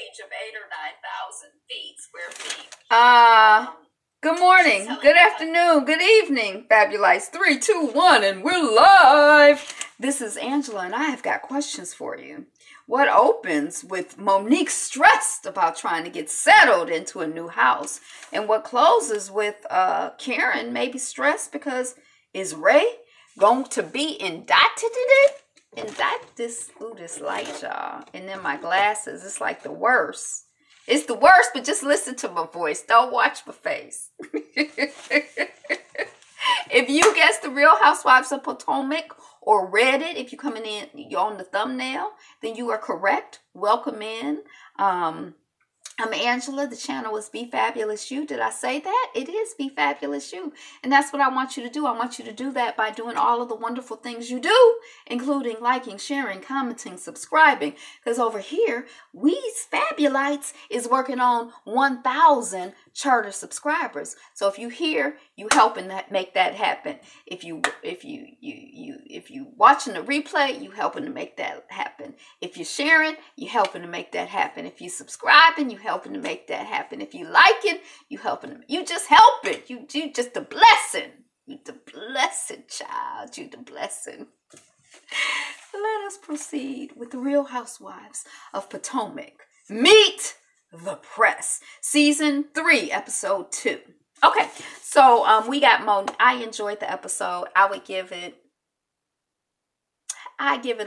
stage of 8 or 9,000 square feet. Good morning, good afternoon, good evening, Fabulites. 3, 2, 1, and we're live. This is Angela, and I have got questions for you. What opens with Monique stressed about trying to get settled into a new house? And what closes with Karen maybe stressed because is Ray going to be indicted today? This light, y'all. And then my glasses, it's like the worst. It's the worst, but just listen to my voice. Don't watch my face. If you guessed the Real Housewives of Potomac or read it, if you're coming in, you're on the thumbnail, then you are correct. Welcome in. I'm Angela. The channel is Be Fabulous You. Did I say that? It is Be Fabulous You. And that's what I want you to do. I want you to do that by doing all of the wonderful things you do, including liking, sharing, commenting, subscribing. Because over here, we's Fabulites is working on 1,000 charter subscribers. So if you here, you helping that make that happen. If you watching the replay, you helping to make that happen. If you're sharing, you helping to make that happen. If you subscribing, you helping to make that happen. If you like it, you helping to, you just help it. You just a blessing. You the blessing, child. You the blessing. Let us proceed with the Real Housewives of Potomac. Meet the Press, season 3, episode 2. Okay, so we got I enjoyed the episode. I give it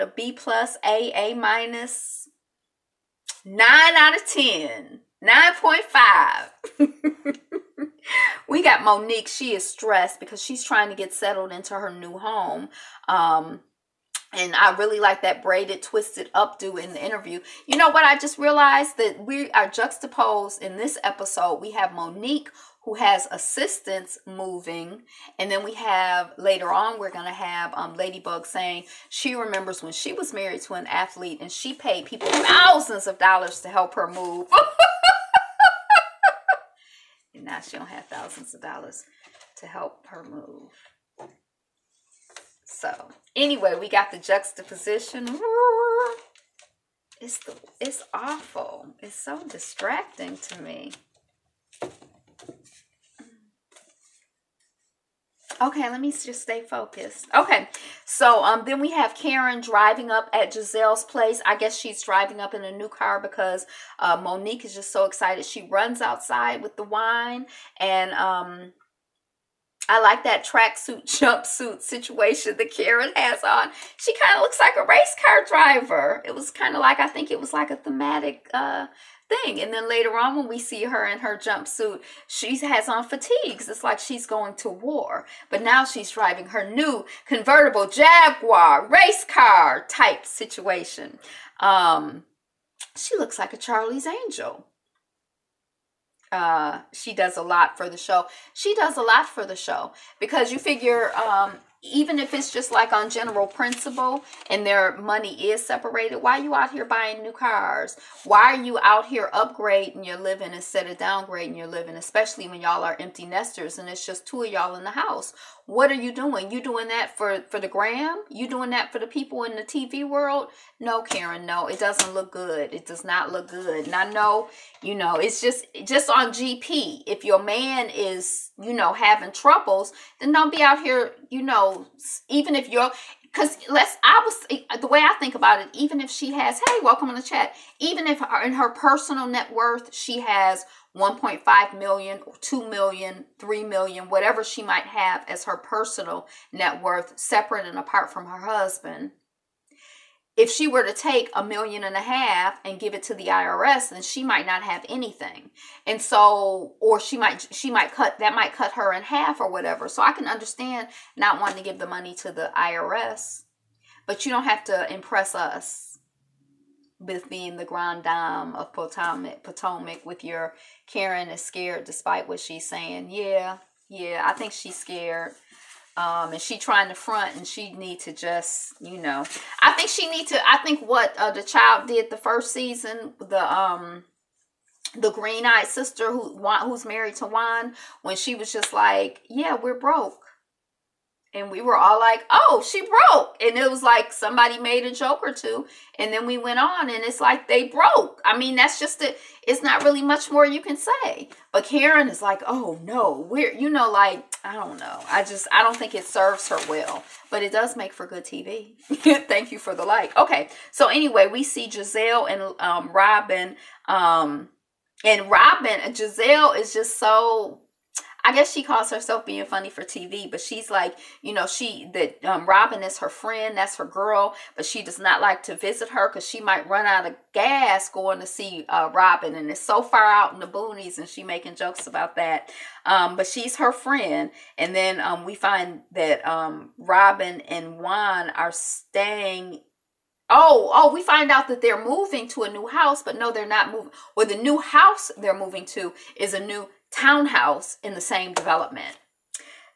a B plus, A minus, 9 out of 10, 9.5. We got Monique. She is stressed because she's trying to get settled into her new home. And I really like that braided, twisted updo in the interview. You know what? I just realized that we are juxtaposed in this episode. We have Monique, who has assistants moving. And then we have, later on, we're going to have Ladybug saying she remembers when she was married to an athlete and she paid people thousands of dollars to help her move. And now she don't have thousands of dollars to help her move. So anyway, we got the juxtaposition. It's awful. It's so distracting to me. Okay, let me just stay focused. Okay, so then we have Karen driving up at Giselle's place. I guess she's driving up in a new car because Monique is just so excited. She runs outside with the wine, and I like that tracksuit, jumpsuit situation that Karen has on. She kind of looks like a race car driver. It was kind of like, I think it was like a thematic thing. And then later on when we see her in her jumpsuit, she has on fatigues. It's like she's going to war. But now she's driving her new convertible Jaguar race car type situation. She looks like a Charlie's Angel. She does a lot for the show. She does a lot for the show because you figure, even if it's just like on general principle and their money is separated, why are you out here buying new cars? Why are you out here upgrading your living instead of downgrading your living, especially when y'all are empty nesters and it's just 2 of y'all in the house? What are you doing? You doing that for the gram? You doing that for the people in the TV world? No, Karen, no, it doesn't look good. It does not look good. And I know, it's just on GP. If your man is, having troubles, then don't be out here, even if you're, because the way I think about it, even if she has, hey, welcome on the chat, even if in her personal net worth, she has 1.5 million, 2 million, 3 million, whatever she might have as her personal net worth, separate and apart from her husband. If she were to take $1.5 million and give it to the IRS, then she might not have anything. And so, or she might cut her in half or whatever. So I can understand not wanting to give the money to the IRS, but you don't have to impress us with being the grande dame of Potomac with your Karen is scared despite what she's saying. Yeah, I think she's scared. And she trying to front, and she need to just, I think what the child did the first season, the green-eyed sister who's married to Juan, when she was just like, yeah, we're broke. And we were all like, oh, she broke. And it was like somebody made a joke or two. And then we went on and it's like they broke. I mean, that's just it. It's not really much more you can say. But Karen is like, oh, no, we're, you know, like, I don't know. I don't think it serves her well. But it does make for good TV. Thank you for the like. Okay. So anyway, we see Giselle and Robin. And Robin, Giselle is just so... I guess she calls herself being funny for TV, but she's like, you know, Robin is her friend, that's her girl, but she does not like to visit her because she might run out of gas going to see Robin, and it's so far out in the boonies, and she making jokes about that. But she's her friend, and then we find that Robin and Juan are staying. We find out that they're moving to a new house, but no, they're not moving. Well, the new house they're moving to is a new townhouse in the same development.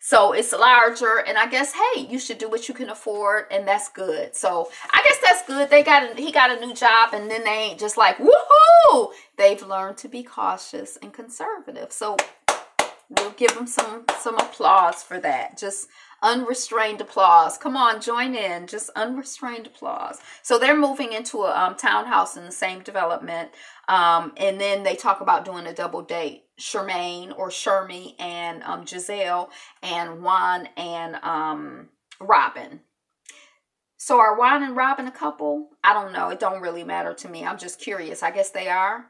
So it's larger, and I guess, hey, you should do what you can afford, and that's good. So I guess that's good. He got a new job, and then they ain't just like, woohoo! They've learned to be cautious and conservative. So we'll give them some applause for that. Just unrestrained applause. Come on, join in. Just unrestrained applause. So they're moving into a townhouse in the same development. And then they talk about doing a double date. Shermaine or Shermy and Giselle and Juan and Robin. So are Juan and Robin a couple? I don't know. It don't really matter to me. I'm just curious. I guess they are.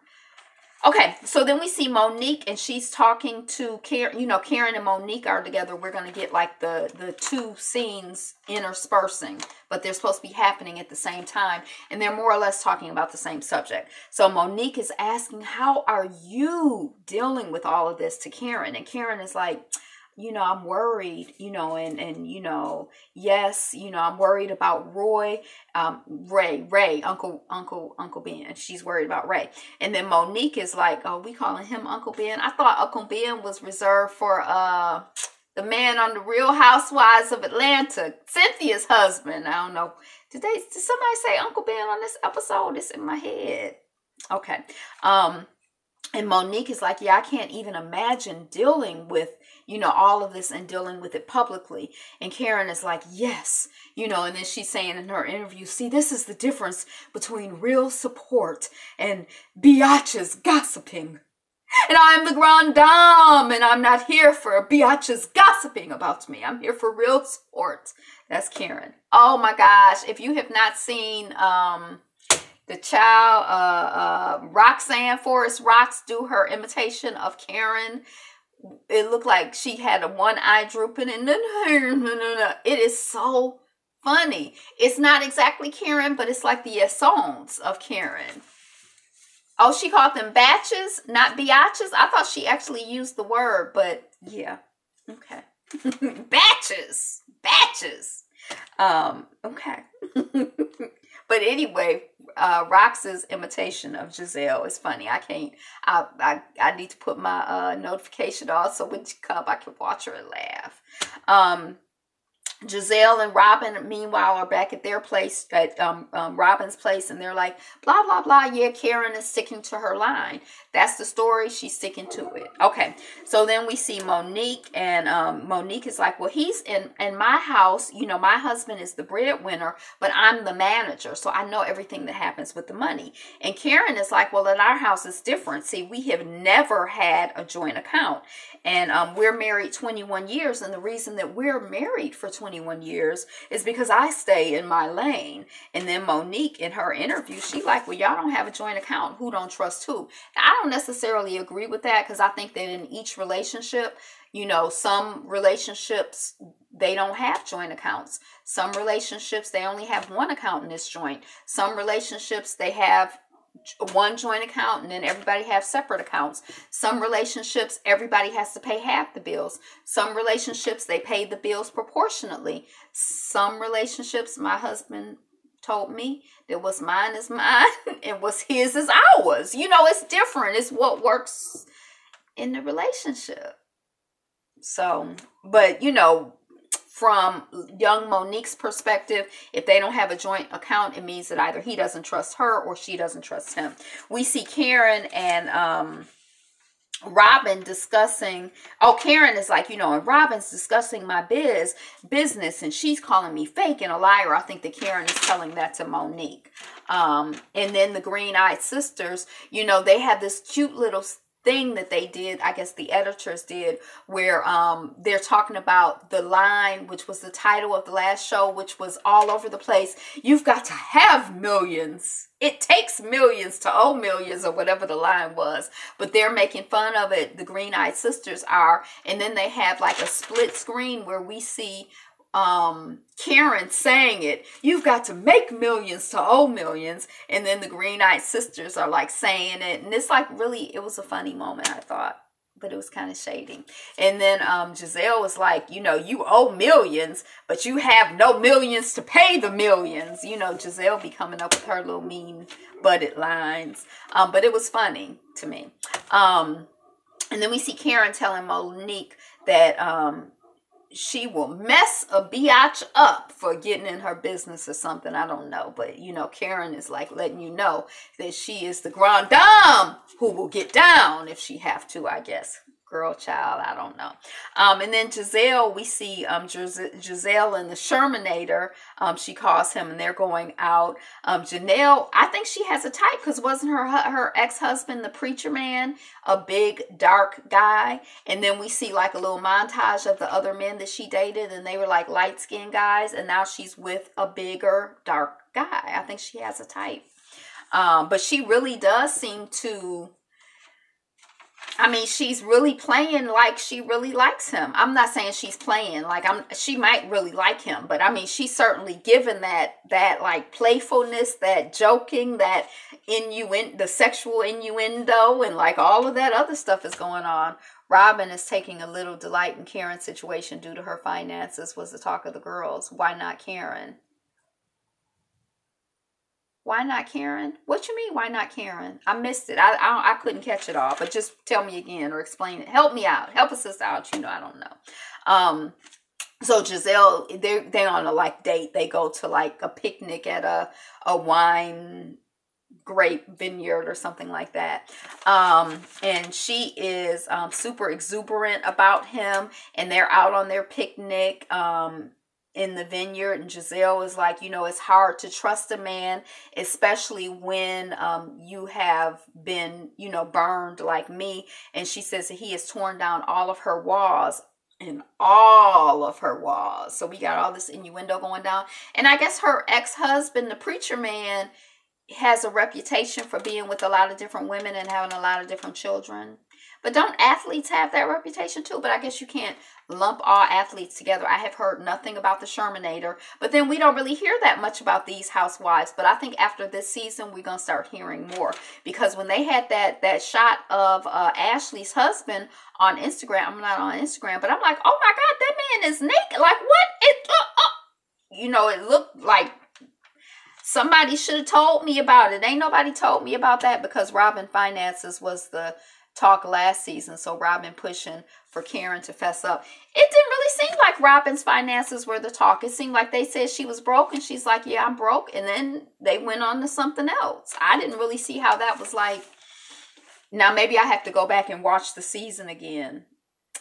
Okay, so then we see Monique, and she's talking to Karen. You know, Karen and Monique are together. We're going to get like the two scenes interspersing, but they're supposed to be happening at the same time, and they're more or less talking about the same subject. So Monique is asking, how are you dealing with all of this to Karen? And Karen is like, you know, I'm worried, you know, and you know, yes, you know, I'm worried about Ray, Uncle Ben. She's worried about Ray. And then Monique is like, oh, we calling him Uncle Ben? I thought Uncle Ben was reserved for the man on the Real Housewives of Atlanta, Cynthia's husband. I don't know. Did somebody say Uncle Ben on this episode? It's in my head. Okay. And Monique is like, yeah, I can't even imagine dealing with, you know, all of this and dealing with it publicly. And Karen is like, yes, you know, and then she's saying in her interview, see, this is the difference between real support and biatches gossiping. And I'm the grande dame, and I'm not here for biatches gossiping about me. I'm here for real support. That's Karen. Oh my gosh. If you have not seen, the child, Roxanne Forrest Rocks do her imitation of Karen. It looked like she had one eye drooping, and it is so funny. It's not exactly Karen, but it's like the songs of Karen. Oh, she called them batches, not biatches. I thought she actually used the word, but yeah. Okay. Batches. Okay. But anyway, Rox's imitation of Giselle is funny. I need to put my notification on so when she comes, I can watch her and laugh. Giselle and Robin, meanwhile, are back at their place, at Robin's place, and they're like, blah, blah, blah. Yeah, Karen is sticking to her line. That's the story. She's sticking to it. Okay, so then we see Monique, and Monique is like, well, he's in my house. You know, my husband is the breadwinner, but I'm the manager, so I know everything that happens with the money. And Karen is like, well, in our house, it's different. See, we have never had a joint account. And we're married 21 years. And the reason that we're married for 21 years is because I stay in my lane. And then Monique, in her interview, she like, well, y'all don't have a joint account. Who don't trust who? Now, I don't necessarily agree with that, because I think that in each relationship, you know, some relationships, they don't have joint accounts. Some relationships, they only have one account in this joint. Some relationships, they have one joint account and then everybody have separate accounts. Some relationships, everybody has to pay half the bills. Some relationships, they pay the bills proportionately. Some relationships, my husband told me, that what's mine is mine and what's his is ours. You know, it's different. It's what works in the relationship. So, but you know, from young Monique's perspective, if they don't have a joint account, it means that either he doesn't trust her or she doesn't trust him. We see Karen and Robin discussing, oh, Karen is like, and Robin's discussing my business, and she's calling me fake and a liar. I think that Karen is telling that to Monique. And then the Green-Eyed Sisters, they have this cute little thing that they did, I guess the editors did, where they're talking about the line, which was the title of the last show, which was all over the place. You've got to have millions. It takes millions to owe millions, or whatever the line was. But they're making fun of it. The Green-Eyed Sisters are. And then they have like a split screen where we see Karen saying it. You've got to make millions to owe millions. And then the Green-Eyed Sisters are like saying it. And it's like really, it was a funny moment, I thought. But it was kind of shady. And then Giselle was like, you owe millions, but you have no millions to pay the millions. Giselle be coming up with her little mean butted lines. But it was funny to me. And then we see Karen telling Monique that she will mess a biatch up for getting in her business or something. I don't know. But, Karen is like letting you know that she is the grande dame who will get down if she have to, I guess. Girl, child, I don't know. And then Giselle, we see Giselle and the Shermanator, she calls him, and they're going out. Janelle, I think she has a type, because wasn't her ex-husband the preacher man, a big dark guy? And then we see like a little montage of the other men that she dated, and they were like light-skinned guys, and now she's with a bigger dark guy. I think she has a type. But she really does seem to, she's really playing like she really likes him. I'm not saying she's playing like she might really like him, but she's certainly given that like playfulness, that joking, that the sexual innuendo, and like all of that other stuff is going on. Robin is taking a little delight in Karen's situation due to her finances, was the talk of the girls. Why not Karen? Why not Karen? What you mean, why not Karen? I missed it. I couldn't catch it all, but just tell me again or explain it. Help me out. Help a sister out. I don't know. So Giselle, they're on a like date. They go to like a picnic at a wine grape vineyard or something like that. And she is super exuberant about him, and they're out on their picnic in the vineyard, and Giselle is like, it's hard to trust a man, especially when you have been, burned like me. And she says that he has torn down all of her walls. So we got all this innuendo going down. And I guess her ex-husband, the preacher man, has a reputation for being with a lot of different women and having a lot of different children. But don't athletes have that reputation too? But I guess you can't lump all athletes together. I have heard nothing about the Shermanator, but then we don't really hear that much about these housewives. But I think after this season, we're going to start hearing more, because when they had that shot of Ashley's husband on Instagram, I'm not on Instagram, but I'm like, oh my God, that man is naked. Like what? It looked like somebody should have told me about it. Ain't nobody told me about that, because Robin finances was the talk last season. So Robin pushing for Karen to fess up. It didn't really seem like Robin's finances were the talk. It seemed like they said she was broke, and she's like, yeah, I'm broke. And then they went on to something else. I didn't really see how that was like. Now maybe I have to go back and watch the season again.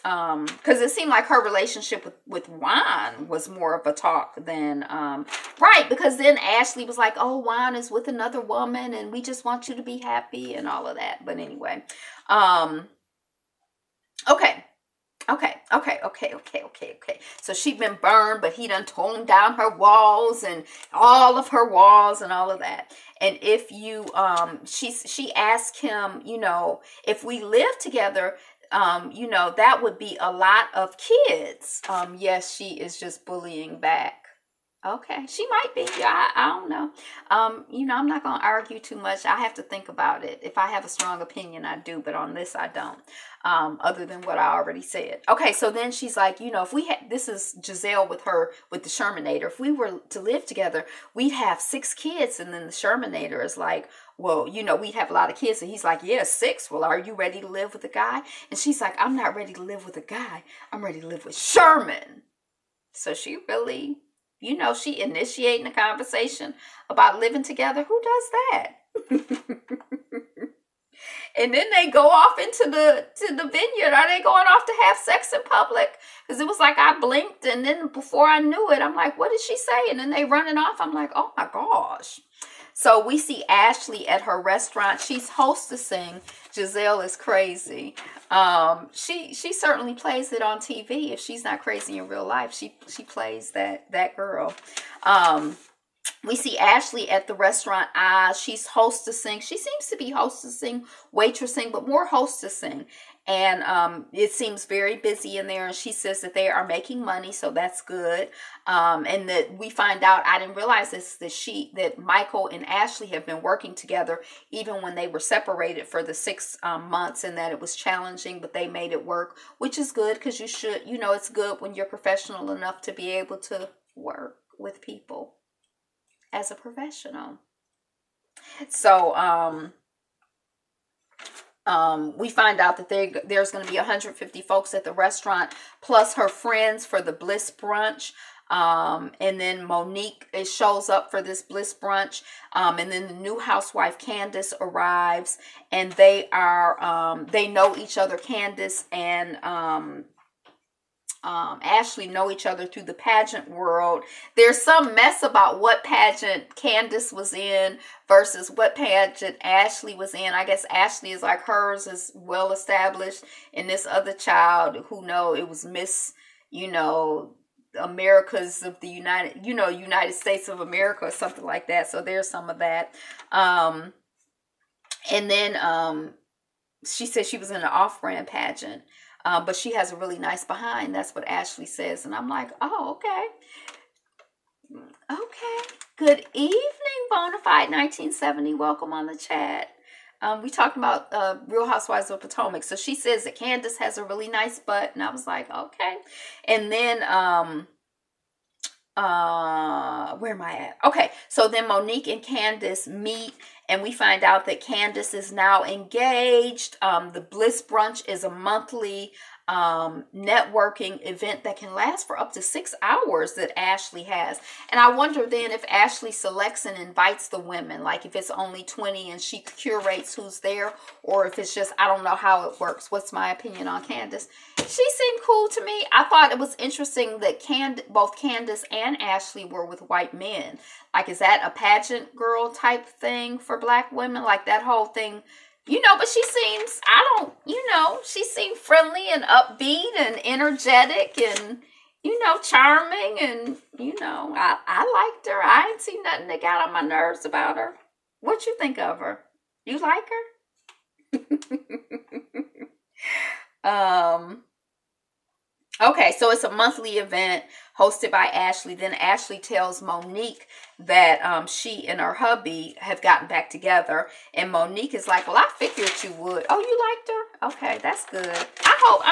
Because it seemed like her relationship with Juan was more of a talk than, right, because then Ashley was like, oh, Juan is with another woman, and we just want you to be happy and all of that. But anyway, okay. So she'd been burned, but he done torn down her walls and all of her walls and all of that. And if you, she asked him, if we live together, that would be a lot of kids. Yes, she is just bullying back. Okay, she might be. Yeah, I don't know. I'm not going to argue too much. I have to think about it. If I have a strong opinion, I do. But on this, I don't. Other than what I already said. Okay, so then she's like, if we had, this is Giselle with the Shermanator. If we were to live together, we'd have 6 kids. And then the Shermanator is like, well, we'd have a lot of kids. And he's like, yeah, 6. Well, are you ready to live with a guy? And she's like, I'm not ready to live with a guy. I'm ready to live with Sherman. So she really, she initiating a conversation about living together. Who does that? And then they go off into the vineyard. Are they going off to have sex in public? Because it was like I blinked, and then before I knew it, I'm like, what did she say? And then they running off. I'm like, oh my gosh. So we see Ashley at her restaurant. She's hostessing. Giselle is crazy. She certainly plays it on TV. If she's not crazy in real life, she plays that girl. We see Ashley at the restaurant. She's hostessing. She seems to be hostessing, waitressing, but more hostessing. And it seems very busy in there. And she says that they are making money, so that's good. And that we find out, I didn't realize this, that Michael and Ashley have been working together even when they were separated for the 6 months, and that it was challenging, but they made it work, which is good because it's good when you're professional enough to be able to work with people as a professional. So, we find out that there's going to be 150 folks at the restaurant, plus her friends for the Bliss Brunch. And then Monique shows up for this Bliss Brunch. And then the new housewife, Candace, arrives. And they know each other. Candace and Ashley know each other through the pageant world. There's some mess about what pageant Candace was in versus what pageant Ashley was in. I guess Ashley is like, hers is well established, and this other child, it was Miss, Americas of the United States of America or something like that. So there's some of that. And then she said she was in an off-brand pageant. But she has a really nice behind. That's what Ashley says. And I'm like, oh, okay. Okay. Good evening, Bonafide 1970. Welcome on the chat. We talked about Real Housewives of Potomac. So she says that Candace has a really nice butt. And I was like, okay. And then, where am I at? Okay. So then Monique and Candace meet. And we find out that Candace is now engaged. The Bliss Brunch is a monthly networking event that can last for up to 6 hours that Ashley has. And I wonder then if Ashley selects and invites the women, like if it's only 20 and she curates who's there, or if it's just, I don't know how it works. What's my opinion on Candace? She seemed cool to me. I thought it was interesting that both Candace and Ashley were with white men. Like, is that a pageant girl type thing for black women? Like that whole thing, but she seems, she seemed friendly and upbeat and energetic and, charming. And, I liked her. I ain't seen nothing that got on my nerves about her. What you think of her? You like her? Okay, so it's a monthly event hosted by Ashley. Then Ashley tells Monique that she and her hubby have gotten back together. And Monique is like, well, I figured you would. Oh, you liked her? Okay, that's good. I hope.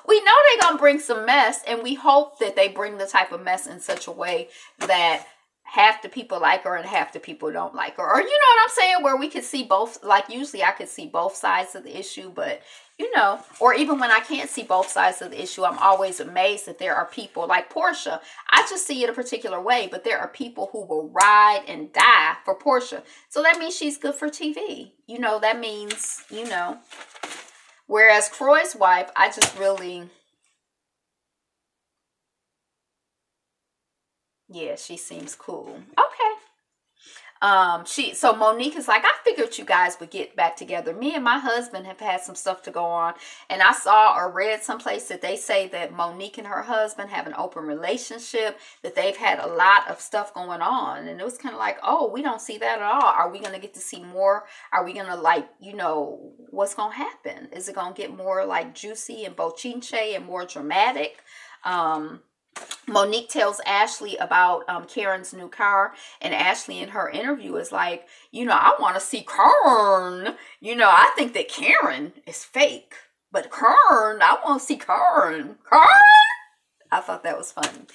We know they're going to bring some mess. And we hope that they bring the type of mess in such a way that half the people like her and half the people don't like her. Or, you know what I'm saying? Where we could see both. Like, usually I could see both sides of the issue. But or even when I can't see both sides of the issue, I'm always amazed that there are people like Portia. I just see it a particular way, but there are people who will ride and die for Portia. So that means she's good for TV. That means, Whereas Croy's wife, I just really, yeah, she seems cool. Okay. So Monique is like, I figured you guys would get back together. Me and my husband have had some stuff to go on. And I saw or read someplace that they say that Monique and her husband have an open relationship, that they've had a lot of stuff going on. And it was kind of like, oh, we don't see that at all. Are we going to get to see more? Are we going to what's going to happen? Is it going to get more like juicy and bochinche and more dramatic? Monique tells Ashley about Karen's new car, and Ashley in her interview is like, I want to see Karen. I think that Karen is fake, but Karen, I want to see Karen. I thought that was funny.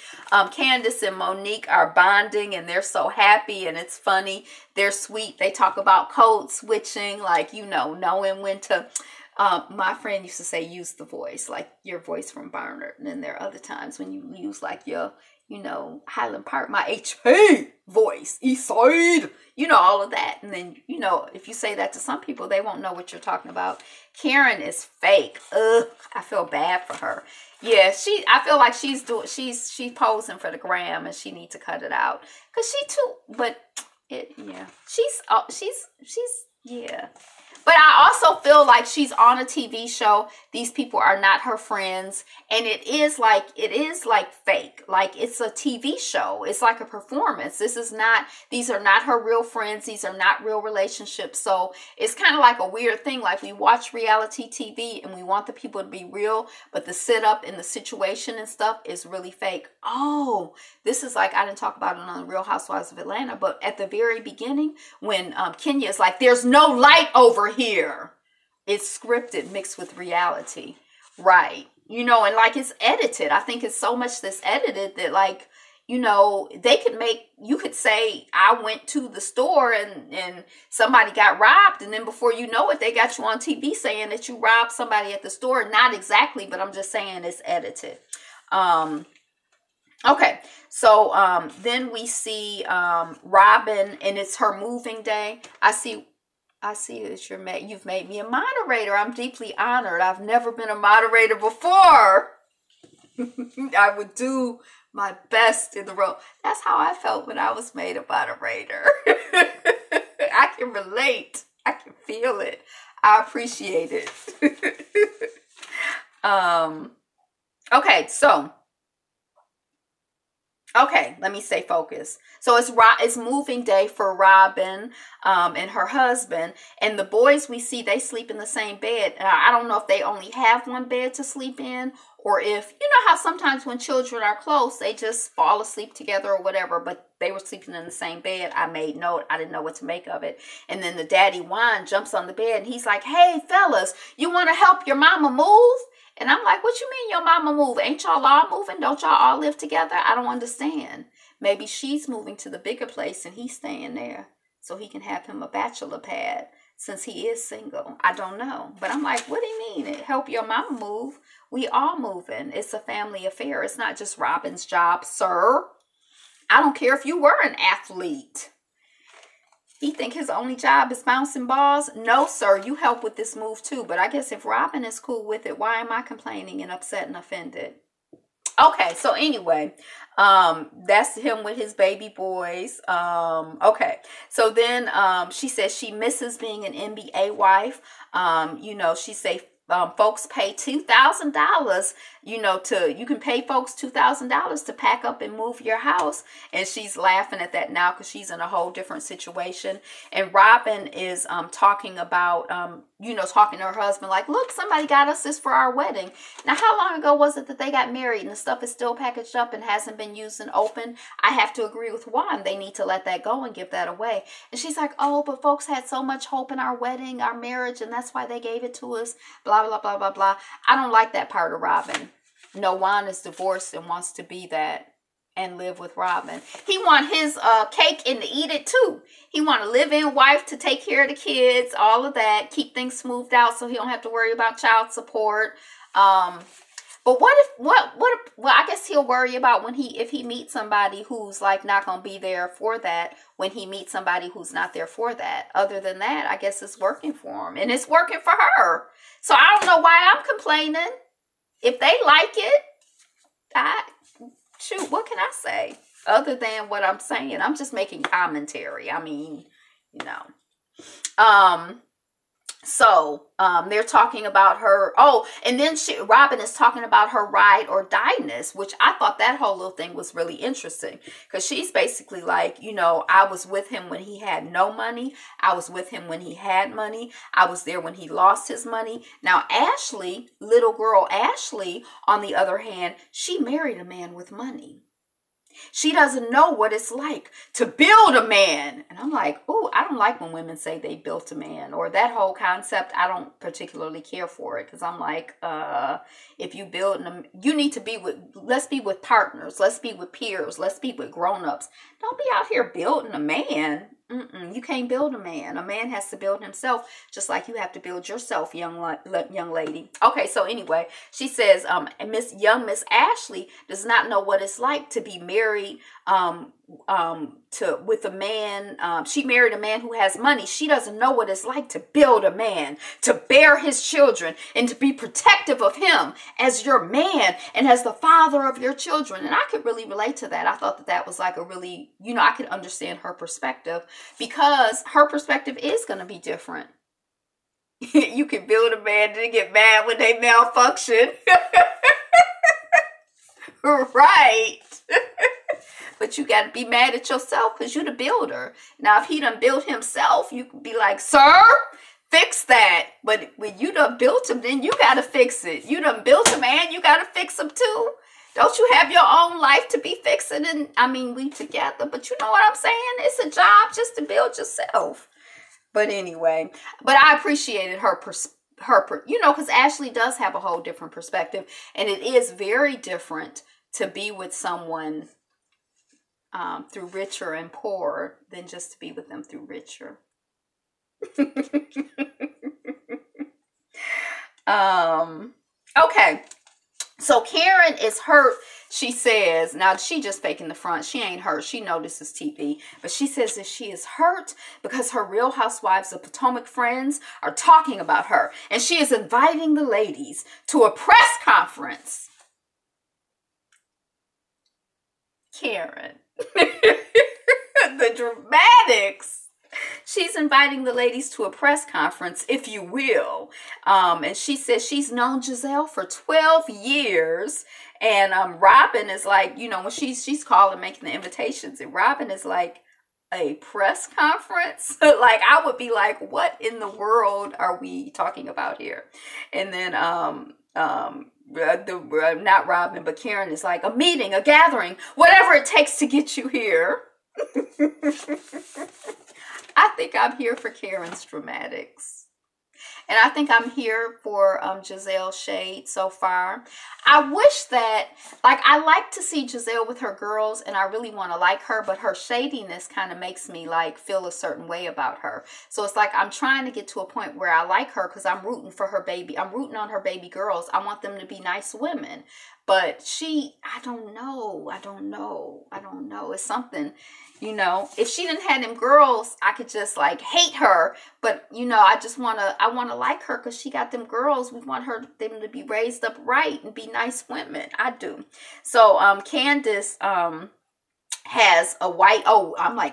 Candace and Monique are bonding, and they're so happy, and it's funny. They're sweet. They talk about code switching, like, knowing when to... my friend used to say, use the voice, like your voice from Barnard. And then there are other times when you use like your, Highland Park, my HP voice, East Side, all of that. And then, if you say that to some people, they won't know what you're talking about. Karen is fake. Ugh, I feel bad for her. Yeah, I feel like she's posing for the gram, and she needs to cut it out. Cause she too, but yeah. But I also feel like she's on a TV show. These people are not her friends. And it is like fake. Like it's a TV show. It's like a performance. These are not her real friends. These are not real relationships. So it's kind of like a weird thing. Like we watch reality TV and we want the people to be real, but the setup and the situation and stuff is really fake. Oh, this is like, I didn't talk about it on the Real Housewives of Atlanta, but at the very beginning when Kenya is like, there's no light over here. It's scripted mixed with reality. Right. And like it's edited. I think it's so much that's edited that like, you could say I went to the store and somebody got robbed. And then before you know it, they got you on TV saying that you robbed somebody at the store. Not exactly, but I'm just saying it's edited. Okay. So, then we see, Robin, and it's her moving day. I see that you've made me a moderator. I'm deeply honored. I've never been a moderator before. I would do my best in the role. That's how I felt when I was made a moderator. I can relate. I can feel it. I appreciate it. Okay, let me stay focused. So it's moving day for Robin and her husband. And the boys we see, they sleep in the same bed. I don't know if they only have one bed to sleep in, or if, how sometimes when children are close, they just fall asleep together or whatever. But they were sleeping in the same bed. I made note. I didn't know what to make of it. And then the daddy Juan jumps on the bed and he's like, hey, fellas, you want to help your mama move? And I'm like, what you mean your mama move? Ain't y'all all moving? Don't y'all all live together? I don't understand. Maybe she's moving to the bigger place and he's staying there so he can have him a bachelor pad since he is single. I don't know. But I'm like, what do you mean? Help your mama move? We all moving. It's a family affair. It's not just Robin's job, sir. I don't care if you were an athlete. He think his only job is bouncing balls? No, sir. You help with this move too. But I guess if Robin is cool with it, why am I complaining and upset and offended? Okay, so anyway, that's him with his baby boys. Okay, so then she says she misses being an NBA wife. She say folks pay $2,000, you can pay folks $2,000 to pack up and move your house. And she's laughing at that now because she's in a whole different situation. And Robin is talking about, talking to her husband like, look, somebody got us this for our wedding. Now, how long ago was it that they got married and the stuff is still packaged up and hasn't been used and open? I have to agree with Juan. They need to let that go and give that away. And she's like, oh, but folks had so much hope in our wedding, our marriage, and that's why they gave it to us, blah, blah, blah, blah, blah. I don't like that part of Robin. No, Juan is divorced and wants to be that and live with Robin. He want his cake and to eat it too. He want a live-in wife to take care of the kids, all of that, keep things smoothed out so he don't have to worry about child support. But I guess he'll worry about if he meets somebody who's like not going to be there for that, when he meets somebody who's not there for that. Other than that, I guess it's working for him and it's working for her. So I don't know why I'm complaining. If they like it, what can I say? Other than what I'm saying, I'm just making commentary. I mean, So they're talking about her. Oh, and then Robin is talking about her ride or die-ness, which I thought that whole little thing was really interesting because she's basically like, I was with him when he had no money. I was with him when he had money. I was there when he lost his money. Now, Ashley, little girl Ashley, on the other hand, she married a man with money. She doesn't know what it's like to build a man. And I'm like, oh, I don't like when women say they built a man, or that whole concept. I don't particularly care for it because I'm like, if you build them, you need to let's be with partners. Let's be with peers. Let's be with grown-ups. Don't be out here building a man. You can't build a man. A man has to build himself, just like you have to build yourself, young lady. Okay, so anyway, she says, Miss Ashley does not know what it's like to be married with a man. She married a man who has money. She doesn't know what it's like to build a man, to bear his children, and to be protective of him as your man and as the father of your children. And I could really relate to that. I thought that was like a really, I could understand her perspective, because her perspective is going to be different. You can build a man and get mad when they malfunction. Right. But you got to be mad at yourself because you're the builder. Now, if he done built himself, you can be like, sir, fix that. But when you done built him, then you got to fix it. You done built a man, you got to fix him too. Don't you have your own life to be fixing? And I mean, we together, but you know what I'm saying? It's a job just to build yourself. But anyway, but I appreciated her because Ashley does have a whole different perspective, and it is very different to be with someone through richer and poorer than just to be with them through richer. Okay. So Karen is hurt. She says, now she just faking the front. She ain't hurt. She notices TV. But she says that she is hurt because her Real Housewives of Potomac friends are talking about her. And she is inviting the ladies to a press conference. Karen. The dramatics. She's inviting the ladies to a press conference, if you will. And she says she's known Giselle for 12 years. And Robin is like, when she's calling, making the invitations. And Robin is like, a press conference? Like, I would be like, what in the world are we talking about here? And then not Robin, but Karen is like, a meeting, a gathering, whatever it takes to get you here. I think I'm here for Karen's dramatics. And I think I'm here for Giselle's shade so far. I wish that, I like to see Giselle with her girls, and I really want to like her, but her shadiness kind of makes me, feel a certain way about her. So it's like I'm trying to get to a point where I like her because I'm rooting for her baby. I'm rooting on her baby girls. I want them to be nice women. But I don't know. It's something, if she didn't have them girls, I could just hate her. But, I want to like her because she got them girls. We want them to be raised up right and be nice women. I do. So, Candace, has a white,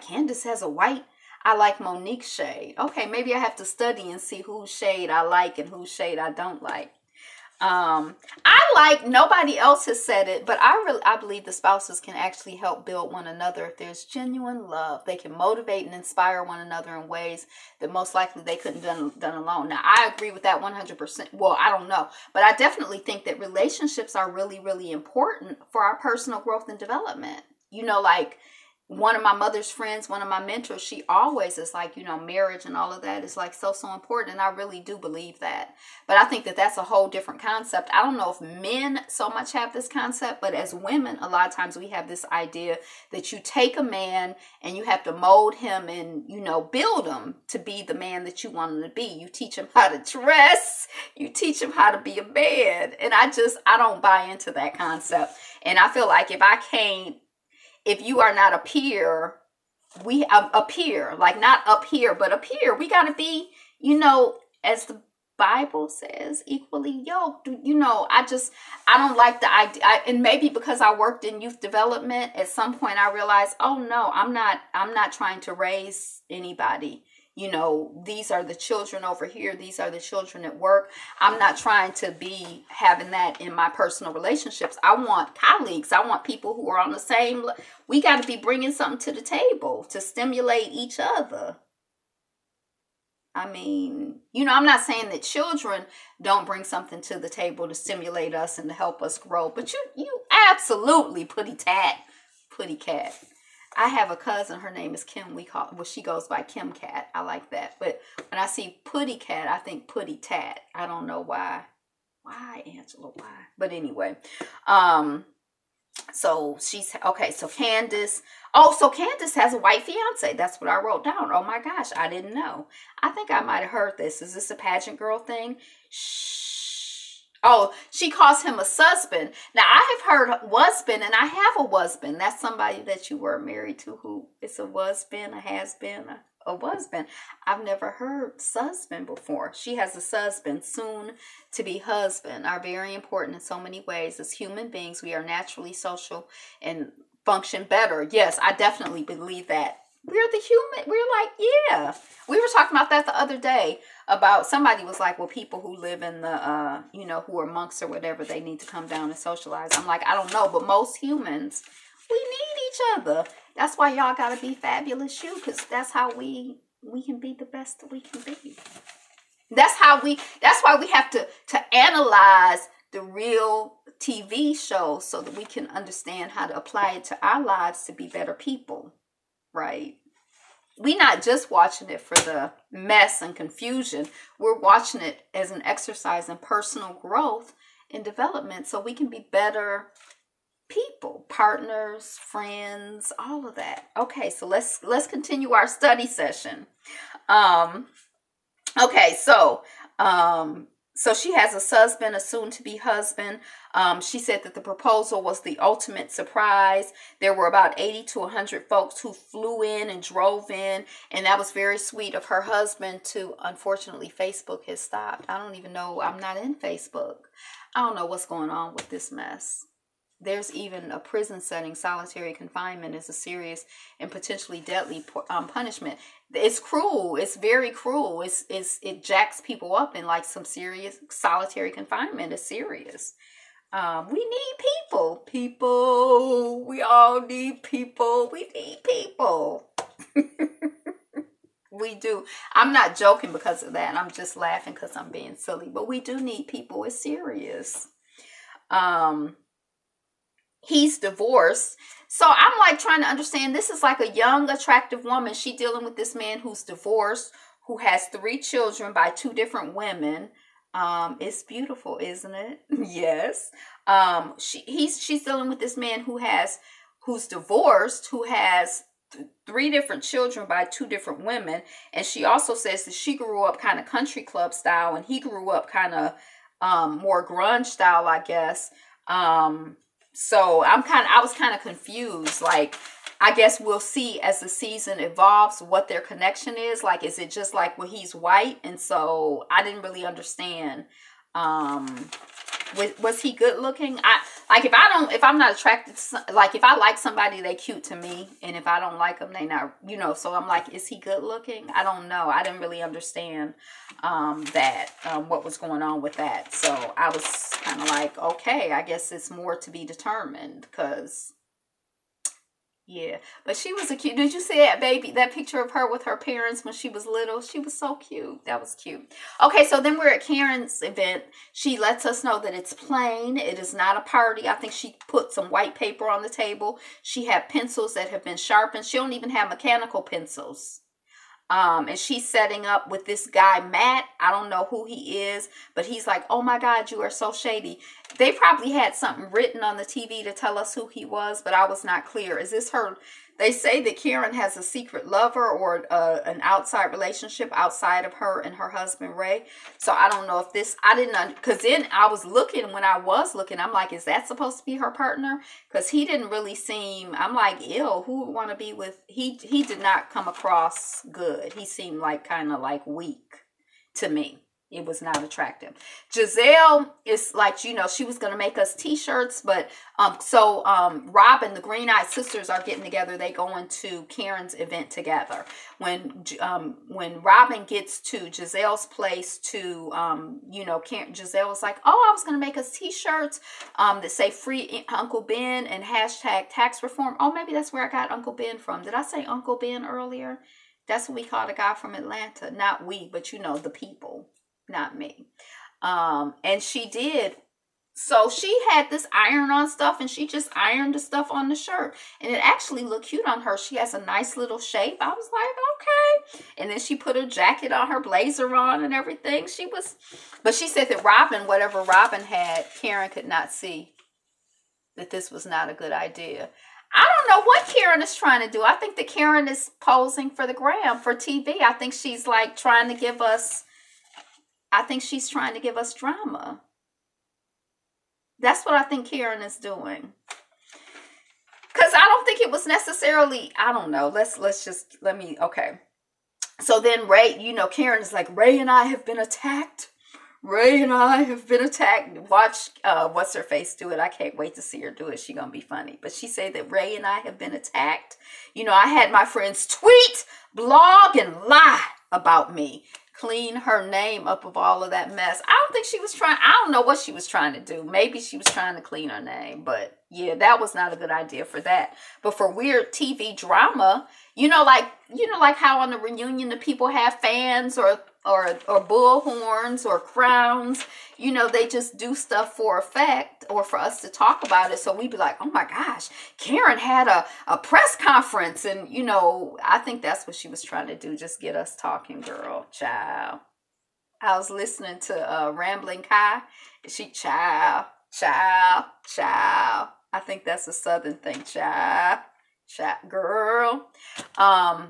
Candace has a white. I like Monique's shade. Okay. Maybe I have to study and see whose shade I like and whose shade I don't like. Nobody else has said it, but I believe the spouses can actually help build one another if there's genuine love. They can motivate and inspire one another in ways that most likely they couldn't done alone. Now, I agree with that 100%. Well, I don't know, but I definitely think that relationships are really, really important for our personal growth and development. One of my mother's friends, one of my mentors, she always is marriage and all of that is so important. And I really do believe that. But I think that that's a whole different concept. I don't know if men so much have this concept, but as women, a lot of times we have this idea that you take a man and you have to mold him and, build him to be the man that you want him to be. You teach him how to dress. You teach him how to be a man. And I don't buy into that concept. And I feel like if you are not a peer, we appear, not up here, but appear. We got to be, as the Bible says, equally yoked. I don't like the idea. And maybe because I worked in youth development, at some point I realized, oh no, I'm not trying to raise anybody. These are the children over here. These are the children at work. I'm not trying to be having that in my personal relationships. I want colleagues. I want people who are on the same. We got to be bringing something to the table to stimulate each other. I mean, I'm not saying that children don't bring something to the table to stimulate us and to help us grow. But you absolutely putty cat. I have a cousin, her name is Kim. She goes by Kim Cat. I like that. But when I see Putty Cat, I think Putty Tat. I don't know why. Why, Angela? Why? But anyway. So she's okay. So Candace. Oh, so Candace has a white fiance. That's what I wrote down. Oh my gosh, I didn't know. I think I might have heard this. Is this a pageant girl thing? Shh. Oh, she calls him a husband. Now I have heard husband, and I have a husband. That's somebody that you were married to who is a husband, a has been, a husband. I've never heard husband before. She has a husband, soon to be husband, are very important in so many ways. As human beings, we are naturally social and function better. Yes, I definitely believe that. We're the human. We're like, yeah. We were talking about that the other day about somebody was like, well, people who live in the, who are monks or whatever, they need to come down and socialize. I'm like, I don't know, but most humans, we need each other. That's why y'all gotta be fabulous you, because that's how we can be the best that we can be. That's why we have to analyze the real TV shows so that we can understand how to apply it to our lives to be better people, right? We're not just watching it for the mess and confusion. We're watching it as an exercise in personal growth and development so we can be better people, partners, friends, all of that. Okay, so let's continue our study session. Okay, so she has a husband, a soon-to-be husband. She said that the proposal was the ultimate surprise. There were about 80 to 100 folks who flew in and drove in, and that was very sweet of her husband to, unfortunately, Facebook has stopped. I don't even know. I'm not in Facebook. I don't know what's going on with this mess. There's even a prison setting. Solitary confinement is a serious and potentially deadly punishment. It's cruel. It's very cruel. It jacks people up in like some serious solitary confinement is serious. We need people. People. We all need people. We need people. We do. I'm not joking because of that. I'm just laughing because I'm being silly. But we do need people. It's serious. He's divorced. So I'm like trying to understand. This is like a young, attractive woman. She dealing with this man who's divorced, who has 3 children by 2 different women. It's beautiful, isn't it? Yes. She's dealing with this man who's divorced, who has 3 different children by 2 different women. And she also says that she grew up kind of country club style, and he grew up kind of more grunge style, I guess. So I was kind of confused. Like, I guess we'll see as the season evolves what their connection is. Like, is it just like, well, he's white? And so I didn't really understand. Was he good looking? If I'm not attracted to, like, if I like somebody, they cute to me. And if I don't like them, they not, so I'm like, is he good looking? I don't know. I didn't really understand, what was going on with that. So I was kind of like, okay, I guess it's more to be determined, because yeah, but she was a cute. Did you see that that picture of her with her parents when she was little? She was so cute. That was cute. Okay, so then we're at Karen's event. She lets us know that it's plain. It is not a party. I think she put some white paper on the table. She had pencils that have been sharpened. She don't even have mechanical pencils. And she's setting up with this guy, Matt. I don't know who he is, but he's like, oh my God, you are so shady. They probably had something written on the TV to tell us who he was, but I was not clear. Is this her? They say that Karen has a secret lover or an outside relationship outside of her and her husband, Ray. So I don't know if because then when I was looking, I'm like, is that supposed to be her partner? Because he didn't really seem, I'm like, ew, who would want to be with, he did not come across good. He seemed like kind of like weak to me. It was not attractive. Giselle is like, she was going to make us t-shirts, but Robin, the Green Eyed Sisters are getting together. They going to Karen's event together. When Robin gets to Giselle's place to, Giselle was like, oh, I was going to make us t-shirts that say free Uncle Ben and hashtag tax reform. Oh, maybe that's where I got Uncle Ben from. Did I say Uncle Ben earlier? That's what we call the guy from Atlanta. Not we, but the people. Not me. And she did. So she had this iron on stuff, and she just ironed the stuff on the shirt, and it actually looked cute on her. She has a nice little shape. I was like, okay. And then she put her jacket on, her blazer on and everything. But she said that whatever Robin had, Karen could not see. that this was not a good idea. I don't know what Karen is trying to do. I think that Karen is posing for the gram, for TV. I think she's like trying to give us drama. That's what I think Karen is doing. Because I don't think it was necessarily, I don't know. Okay. So then Ray, Karen is like, Ray and I have been attacked. Ray and I have been attacked. Watch, what's her face do it. I can't wait to see her do it. She's going to be funny. But she said that Ray and I have been attacked. I had my friends tweet, blog, and lie about me. Clean her name up of all of that mess. I don't know what she was trying to do. Maybe she was trying to clean her name. But yeah, that was not a good idea for that. But for weird TV drama, like how on the reunion the people have fans or bullhorns or crowns, they just do stuff for effect or for us to talk about it. So we'd be like, oh my gosh, Karen had a press conference. And, I think that's what she was trying to do. Just get us talking, girl. Child. I was listening to Rambling Kai. Child. I think that's a Southern thing, child. Girl.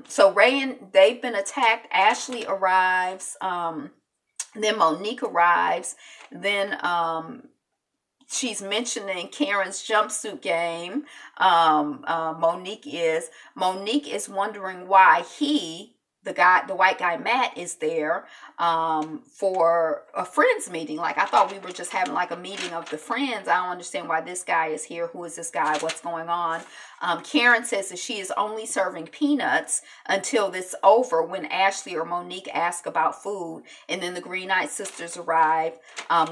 So Ray and they've been attacked. Ashley arrives. Then Monique arrives. Then she's mentioning Karen's jumpsuit game. Monique is wondering why the white guy Matt is there for a friends meeting. Like, I thought we were just having like a meeting of the friends. I don't understand why this guy is here. Who is this guy? What's going on? Karen says that she is only serving peanuts until this over when Ashley or Monique ask about food. And then the Green Eyed Sisters arrive.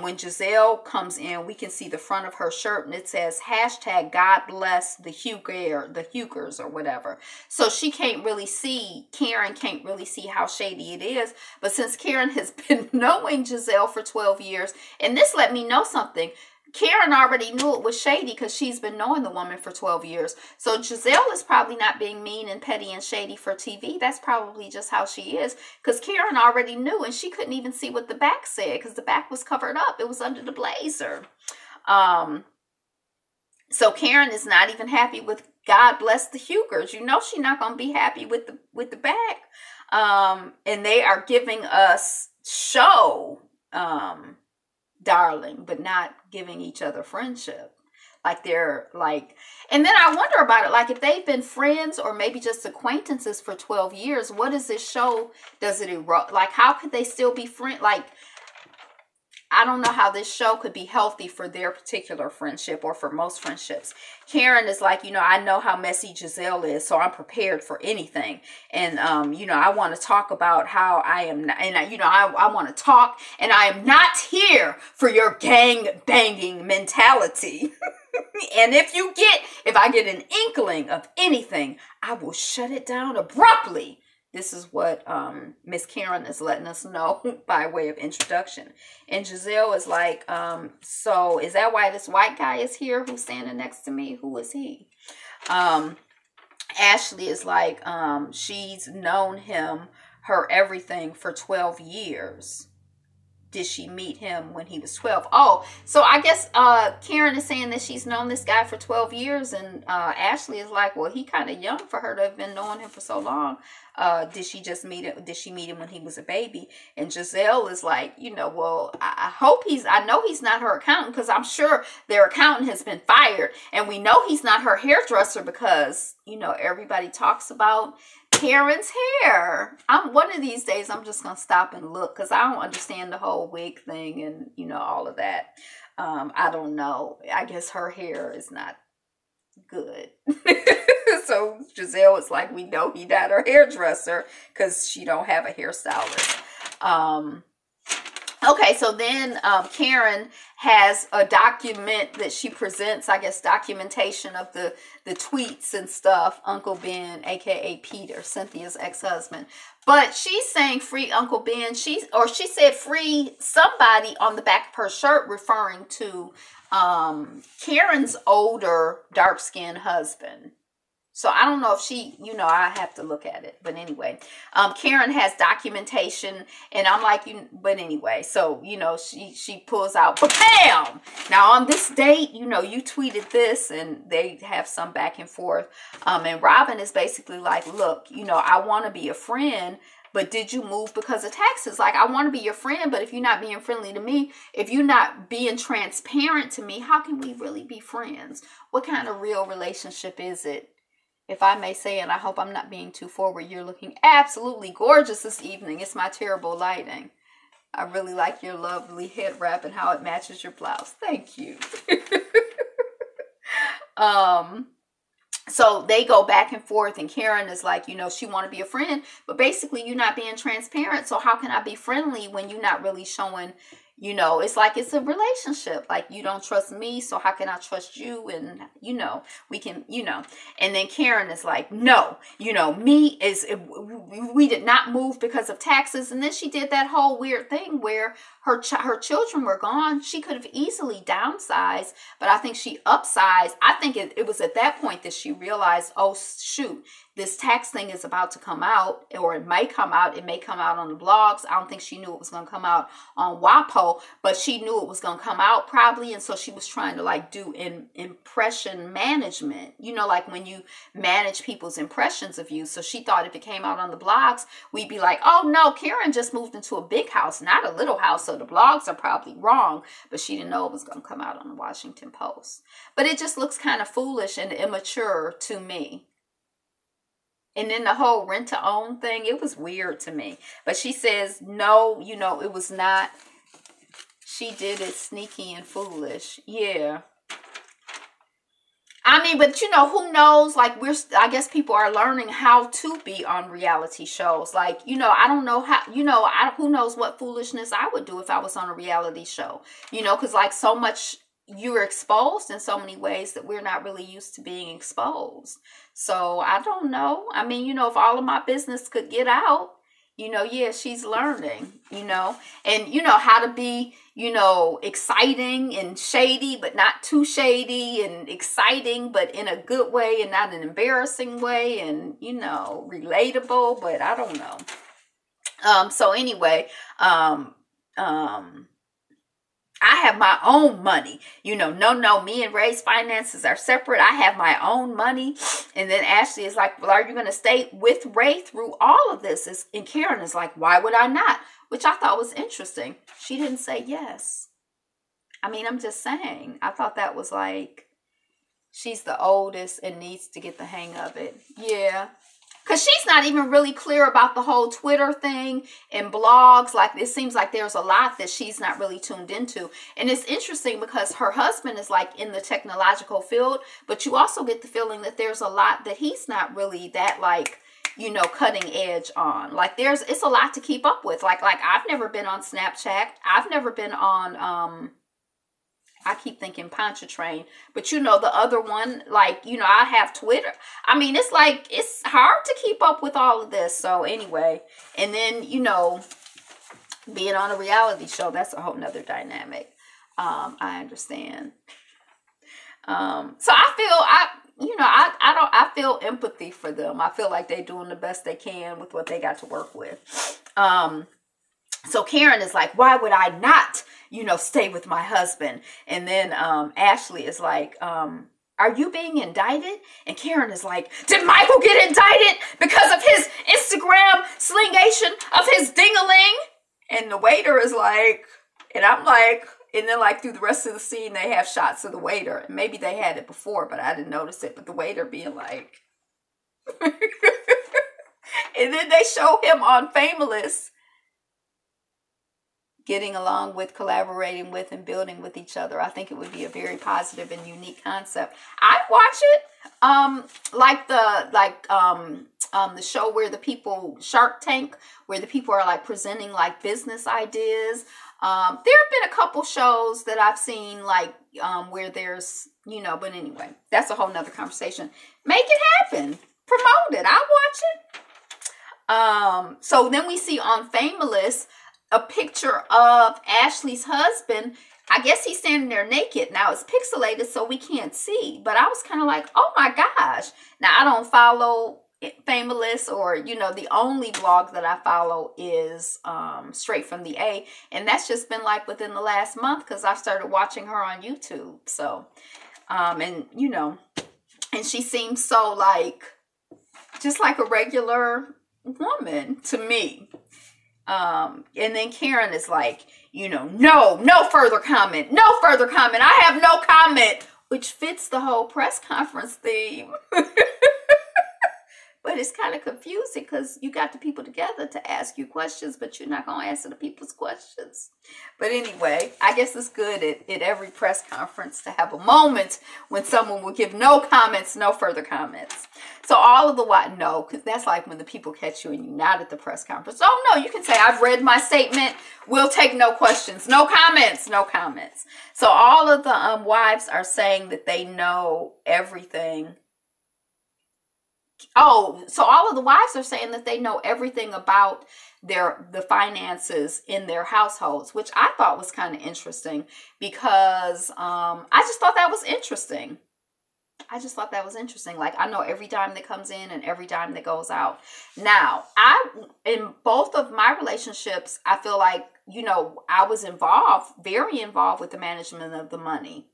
When Giselle comes in, we can see the front of her shirt and it says hashtag God bless the Hugers or whatever. So Karen can't really see how shady it is. But since Karen has been knowing Giselle for 12 years, and this let me know something. Karen already knew it was shady because she's been knowing the woman for 12 years. So Giselle is probably not being mean and petty and shady for TV. That's probably just how she is. Because Karen already knew and she couldn't even see what the back said because the back was covered up. It was under the blazer. So Karen is not even happy with God bless the Hugers. She's not going to be happy with the back. And they are giving us show, darling, but not giving each other friendship. Like they're like, and then I wonder about it. Like if they've been friends or maybe just acquaintances for 12 years, what does this show? Does it erupt? Like how could they still be friends? Like, I don't know how this show could be healthy for their particular friendship or for most friendships. Karen is like, I know how messy Giselle is, so I'm prepared for anything. And, I want to talk about how I am, and, I want to talk, and I am not here for your gang banging mentality. And if I get an inkling of anything, I will shut it down abruptly. This is what Miss Karen is letting us know by way of introduction. And Giselle is like, so is that why this white guy is here who's standing next to me? Who is he? Ashley is like, she's known her everything for 12 years. Did she meet him when he was 12? Oh, so I guess Karen is saying that she's known this guy for 12 years. And Ashley is like, well, he kind of young for her to have been knowing him for so long. Did she meet him when he was a baby? And Giselle is like, well, I know he's not her accountant because I'm sure their accountant has been fired. And we know he's not her hairdresser because, everybody talks about Karen's hair. One of these days I'm just gonna stop and look because I don't understand the whole wig thing and all of that. I don't know. I guess her hair is not good. So Giselle was like, we know he not her hairdresser because she don't have a hairstylist. Okay, so then Karen has a document that she presents, I guess, documentation of the tweets and stuff, Uncle Ben, a.k.a. Peter, Cynthia's ex-husband. But she's saying free Uncle Ben. She said free somebody on the back of her shirt, referring to Karen's older, dark-skinned husband. So I don't know if she, I have to look at it. But anyway, Karen has documentation, and I'm like, but anyway, so, she pulls out, bam! Now on this date, you tweeted this, and they have some back and forth. And Robin is basically like, look, I want to be a friend, but did you move because of taxes? Like, I want to be your friend, but if you're not being friendly to me, if you're not being transparent to me, how can we really be friends? What kind of real relationship is it? If I may say, and I hope I'm not being too forward, you're looking absolutely gorgeous this evening. It's my terrible lighting. I really like your lovely head wrap and how it matches your blouse. Thank you. So they go back and forth, and Karen is like, she want to be a friend, but basically you're not being transparent. So how can I be friendly when you're not really showing, it's like it's a relationship. Like, you don't trust me, so how can I trust you? And, we can, and then Karen is like, no, we did not move because of taxes. And then she did that whole weird thing where her children were gone. She could have easily downsized, but I think she upsized. I think it was at that point that she realized, oh, shoot, this tax thing is about to come out, or it may come out. It may come out on the blogs. I don't think she knew it was going to come out on WAPO, but she knew it was going to come out probably. And so she was trying to like do impression management, like when you manage people's impressions of you. So she thought if it came out on the blogs, we'd be like, oh no, Karen just moved into a big house, not a little house. So the blogs are probably wrong, but she didn't know it was going to come out on the Washington Post. But it just looks kind of foolish and immature to me. And then the whole rent to own thing, it was weird to me. But she says, no, it was not. She did it sneaky and foolish. Yeah. I mean, but who knows? Like, I guess people are learning how to be on reality shows. Like, I don't know how, who knows what foolishness I would do if I was on a reality show, because like so much, you're exposed in so many ways that we're not really used to being exposed. So I don't know. I mean, if all of my business could get out, yeah, she's learning, and how to be, exciting and shady, but not too shady, and exciting, but in a good way and not an embarrassing way, and, relatable, but I don't know. So anyway, I have my own money. No, me and Ray's finances are separate. I have my own money. And then Ashley is like, well, are you going to stay with Ray through all of this? And Karen is like, why would I not? Which I thought was interesting. She didn't say yes. I mean, I'm just saying. I thought that was like, she's the oldest and needs to get the hang of it. Yeah. Because she's not even really clear about the whole Twitter thing and blogs. Like, it seems like there's a lot that she's not really tuned into. And it's interesting because her husband is like in the technological field, but you also get the feeling that there's a lot that he's not really that like, cutting edge on. Like, it's a lot to keep up with. Like I've never been on Snapchat. I've never been on, I keep thinking Pontchartrain, but the other one, like, I have Twitter. I mean, it's like, it's hard to keep up with all of this. So anyway, and then, being on a reality show, that's a whole nother dynamic. I understand. So I feel empathy for them. I feel like they're doing the best they can with what they got to work with. So Karen is like, why would I not, stay with my husband? And then Ashley is like, are you being indicted? And Karen is like, did Michael get indicted because of his Instagram slingation of his ding-a-ling? And the waiter is like, and I'm like, and then like through the rest of the scene, they have shots of the waiter. And maybe they had it before, but I didn't notice it. But the waiter being like, and then they show him on Fameless getting along with, collaborating with, and building with each other. I think it would be a very positive and unique concept. I'd watch it. Like the show where the people, Shark Tank, where the people are like presenting like business ideas. There have been a couple shows that I've seen like where there's, but anyway, that's a whole nother conversation. Make it happen. Promote it. I'll watch it. So then we see on Fameless, a picture of Ashley's husband. I guess he's standing there naked. Now it's pixelated so we can't see. But I was kind of like, oh my gosh. Now I don't follow Famous or, the only blog that I follow is Straight from the A. And that's just been like within the last month because I started watching her on YouTube. So, and she seems so like, just like a regular woman to me. And then Karen is like, no further comment. No further comment. I have no comment, which fits the whole press conference theme. But it's kind of confusing because you got the people together to ask you questions, but you're not going to answer the people's questions. But anyway, I guess it's good at every press conference to have a moment when someone will give no comments, no further comments. So all of the what? No, because that's like when the people catch you and you're not at the press conference. Oh, no, you can say, I've read my statement. We'll take no questions, no comments, no comments. So all of the wives are saying that they know everything. Oh, so all of the wives are saying that they know everything about the finances in their households, which I thought was kind of interesting because I just thought that was interesting. Like, I know every dime that comes in and every dime that goes out. Now, in both of my relationships, I feel like, I was very involved with the management of the money.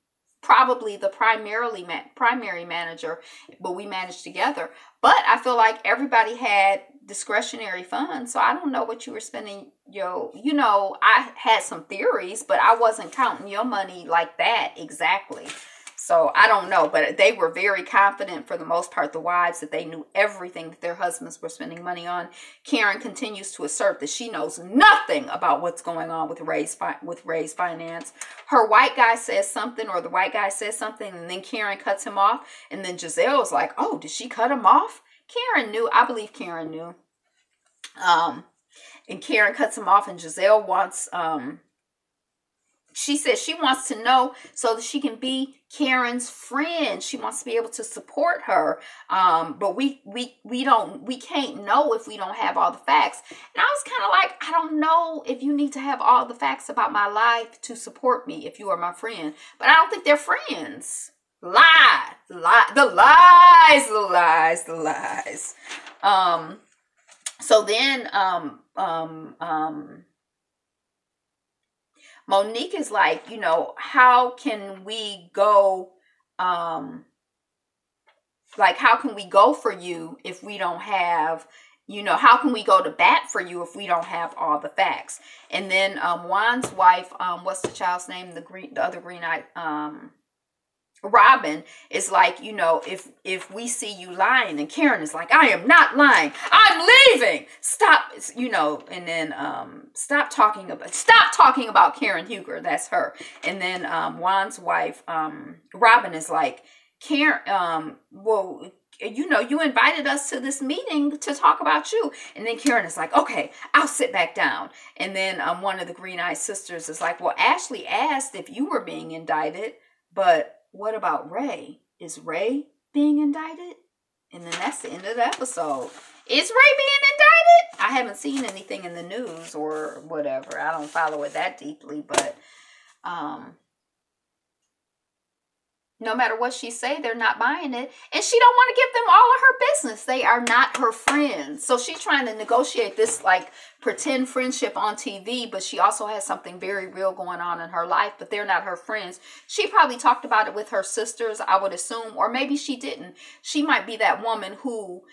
Probably the primary manager, but we managed together. But I feel like everybody had discretionary funds, so I don't know what you were spending I had some theories, but I wasn't counting your money like that exactly. So I don't know, but they were very confident for the most part, the wives, that they knew everything that their husbands were spending money on. Karen continues to assert that she knows nothing about what's going on with Ray's finance. Her white guy says something, or the white guy says something, and then Karen cuts him off. And then Giselle was like, oh, did she cut him off? Karen knew. I believe Karen knew. And Karen cuts him off, and Giselle wants... She says she wants to know so that she can be Karen's friend. She wants to be able to support her. But we can't know if we don't have all the facts. And I was kind of like, I don't know if you need to have all the facts about my life to support me if you are my friend. But I don't think they're friends. The lies. So then, Monique is like, how can we go, how can we go for you if we don't have, how can we go to bat for you if we don't have all the facts? And then Juan's wife, what's the child's name? The other green-eyed, Robin is like, if we see you lying, and Karen is like, I am not lying. I'm leaving. Stop, and then stop talking about Karen Huger. That's her. And then Juan's wife, Robin is like, Karen, well, you invited us to this meeting to talk about you. And then Karen is like, okay, I'll sit back down. And then one of the green-eyed sisters is like, well, Ashley asked if you were being indicted, but what about Ray? Is Ray being indicted? And then that's the end of the episode. Is Ray being indicted? I haven't seen anything in the news or whatever. I don't follow it that deeply, but no matter what she say, they're not buying it. And she don't want to give them all of her business. They are not her friends. So she's trying to negotiate this like pretend friendship on TV, but she also has something very real going on in her life, but they're not her friends. She probably talked about it with her sisters, I would assume, or maybe she didn't. She might be that woman who,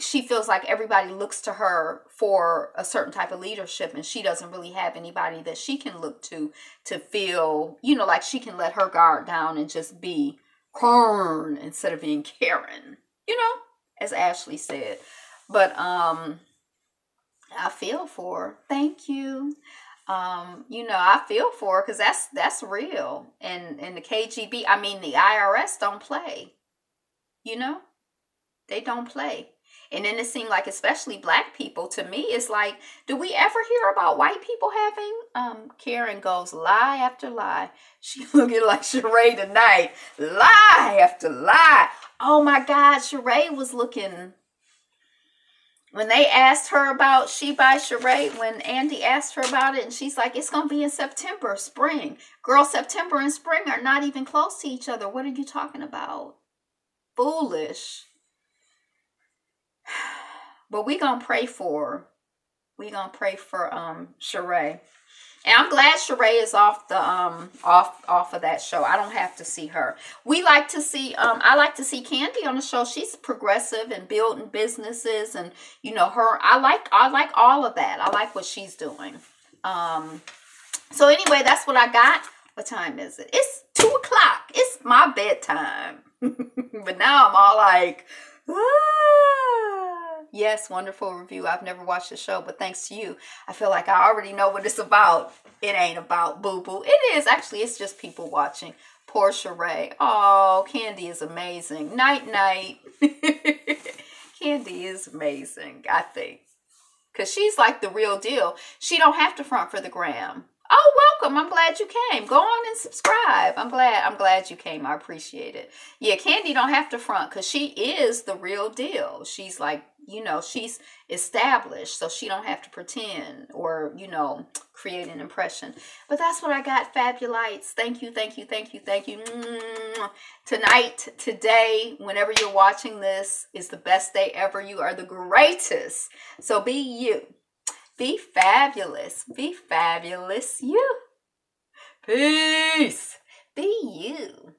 she feels like everybody looks to her for a certain type of leadership, and she doesn't really have anybody that she can look to feel, like she can let her guard down and just be Karen instead of being Karen, as Ashley said. But I feel for her. Thank you. I feel for her because that's real. And the KGB, the IRS don't play. They don't play. And then it seemed like, especially black people, to me, it's like, do we ever hear about white people having? Karen goes lie after lie. She looking like Sheree tonight. Lie after lie. Oh my God, Sheree was looking when they asked her about She by Sheree, when Andy asked her about it, and she's like, it's going to be in September, spring. Girl, September and spring are not even close to each other. What are you talking about? Foolish. But we going to pray for her. We going to pray for Sheree. And I'm glad Sheree is off the off of that show. I don't have to see her. We like to see I like to see Candy on the show. She's progressive and building businesses, and you know her. I like all of that. I like what she's doing. So anyway, that's what I got. What time is it? It's 2:00. It's my bedtime. But now I'm all like, yes, wonderful review. I've never watched the show, but thanks to you, I feel like I already know what it's about. It ain't about boo-boo. It is. Actually, it's just people watching. Poor Sheree. Oh, Candy is amazing. Night, night. Candy is amazing, I think. Because she's like the real deal. She don't have to front for the gram. Oh, welcome. I'm glad you came. Go on and subscribe. I'm glad you came. I appreciate it. Yeah, Candy don't have to front because she is the real deal. She's like, you know, she's established, so she don't have to pretend or, you know, create an impression. But that's what I got, Fabulites. Thank you, thank you, thank you, thank you. Tonight, today, whenever you're watching this, is the best day ever. You are the greatest. So be you. Be fabulous. Be fabulous you. Peace. Be you.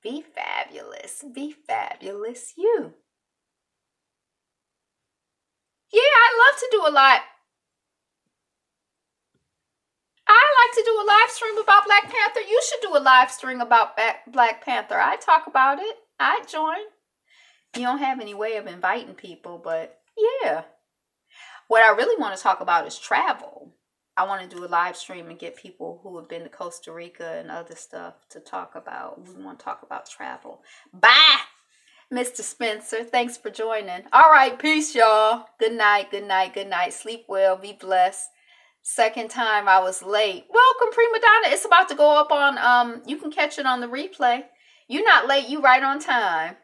Be fabulous. Be fabulous you. Yeah, I love to do a lot. I like to do a live stream about Black Panther. You should do a live stream about Black Panther. I talk about it. I join. You don't have any way of inviting people, but yeah. What I really want to talk about is travel. I want to do a live stream and get people who have been to Costa Rica and other stuff to talk about. We want to talk about travel. Bye, Mr. Spencer. Thanks for joining. All right, peace, y'all. Good night, good night, good night. Sleep well, be blessed. Second time I was late. Welcome, Prima Donna. It's about to go up on, you can catch it on the replay. You're not late, you right on time.